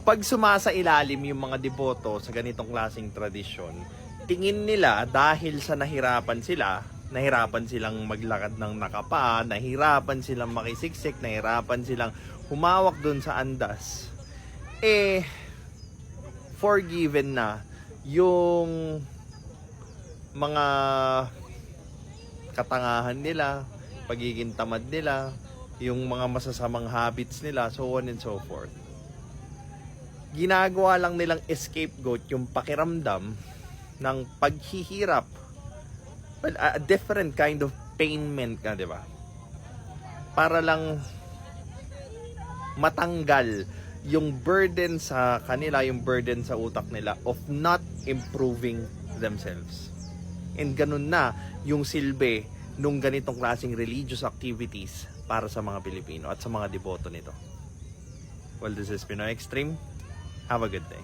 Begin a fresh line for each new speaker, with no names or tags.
Pag sumasa ilalim yung mga deboto sa ganitong klaseng tradisyon, tingin nila dahil sa nahirapan silang maglakad ng nakapa, nahirapan silang makisiksik, nahirapan silang humawak dun sa andas, forgiven na yung mga katangahan nila, pagiging tamad nila, yung mga masasamang habits nila, so on and so forth. Ginagawa lang nilang scapegoat yung pakiramdam ng paghihirap. Well, a different kind of painment ka, di ba? Para lang matanggal yung burden sa kanila, yung burden sa utak nila of not improving themselves. And ganun na yung silbi nung ganitong klaseng religious activities para sa mga Pilipino at sa mga deboto nito. Well, this is Pinoy Extreme. Have a good day.